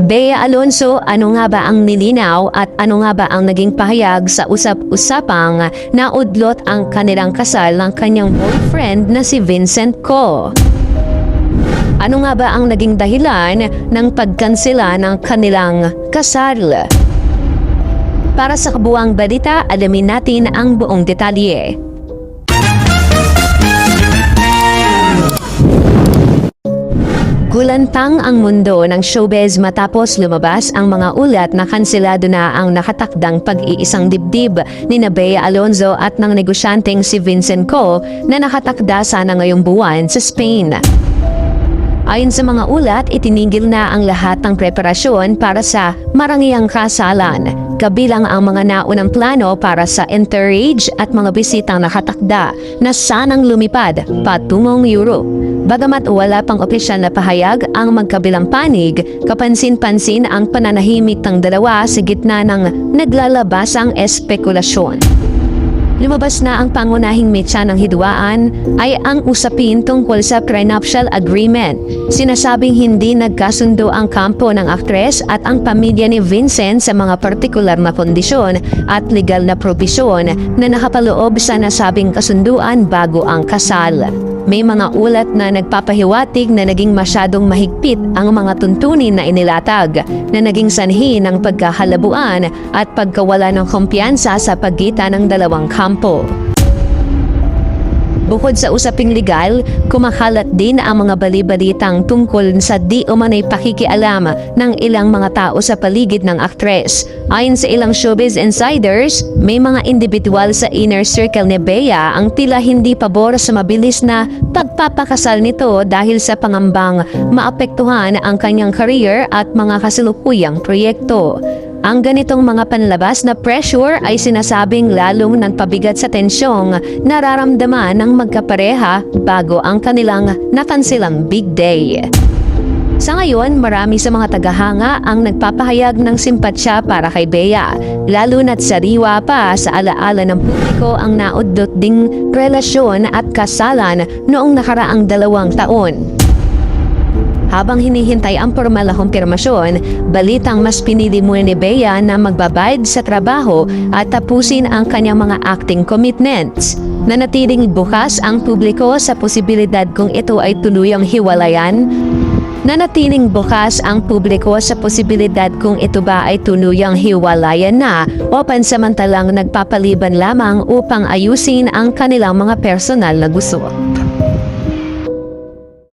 Bea Alonso, ano nga ba ang nilinaw at ano nga ba ang naging pahayag sa usap-usapang naudlot ang kanilang kasal ng kanyang boyfriend na si Vincent Co? Ano nga ba ang naging dahilan ng pagkansela ng kanilang kasal? Para sa kabuuang balita, alamin natin ang buong detalye. Gulantang ang mundo ng showbiz matapos lumabas ang mga ulat na kanselado na ang nakatakdang pag-iisang dibdib ni Bea Alonso at ng negosyanteng si Vincent Co na nakatakda sana ngayong buwan sa Spain. Ayon sa mga ulat, itinigil na ang lahat ng preparasyon para sa marangiyang kasalan, kabilang ang mga naunang plano para sa entourage at mga bisitang nakatakda na sanang lumipad patungong Europe. Bagamat wala pang opisyal na pahayag ang magkabilang panig, kapansin-pansin ang pananahimik ng dalawa sa gitna ng naglalabasang espekulasyon. Lumabas na ang pangunahing metsa ng hidwaan ay ang usapin tungkol sa prenuptial agreement. Sinasabing hindi nagkasundo ang kampo ng aktres at ang pamilya ni Vincent sa mga partikular na kondisyon at legal na probisyon na nakapaloob sa nasabing kasunduan bago ang kasal. May mga ulat na nagpapahiwatig na naging masyadong mahigpit ang mga tuntunin na inilatag na naging sanhi ng pagkahalabuan at pagkawala ng kumpiyansa sa pagitan ng dalawang kampo. Bukod sa usaping legal, kumakalat din ang mga bali-balitang tungkol sa di umanay pakikialam ng ilang mga tao sa paligid ng aktres. Ayon sa ilang showbiz insiders, may mga individual sa inner circle ni Bea ang tila hindi pabor sa mabilis na pagpapakasal nito dahil sa pangambang maapektuhan ang kanyang career at mga kasalukuyang proyekto. Ang ganitong mga panlabas na pressure ay sinasabing lalong nagpabigat sa tensyong nararamdaman ng magkapareha bago ang kanilang nakansilang big day. Sa ngayon, marami sa mga tagahanga ang nagpapahayag ng simpatsya para kay Bea, lalo na't sariwa pa sa alaala ng publiko ang naudlot ding relasyon at kasalan noong nakaraang 2 taon. Habang hinihintay ang formal na kumpirmasyon, balitang mas pinili muna ni Bea na magbabayad sa trabaho at tapusin ang kanyang mga acting commitments. Nanatiling bukas ang publiko sa posibilidad kung ito ay tuluyang hiwalayan. Nanatiling bukas ang publiko sa posibilidad kung ito ba ay tuluyang hiwalayan na o pansamantalang nagpapaliban lamang upang ayusin ang kanilang mga personal na gusto.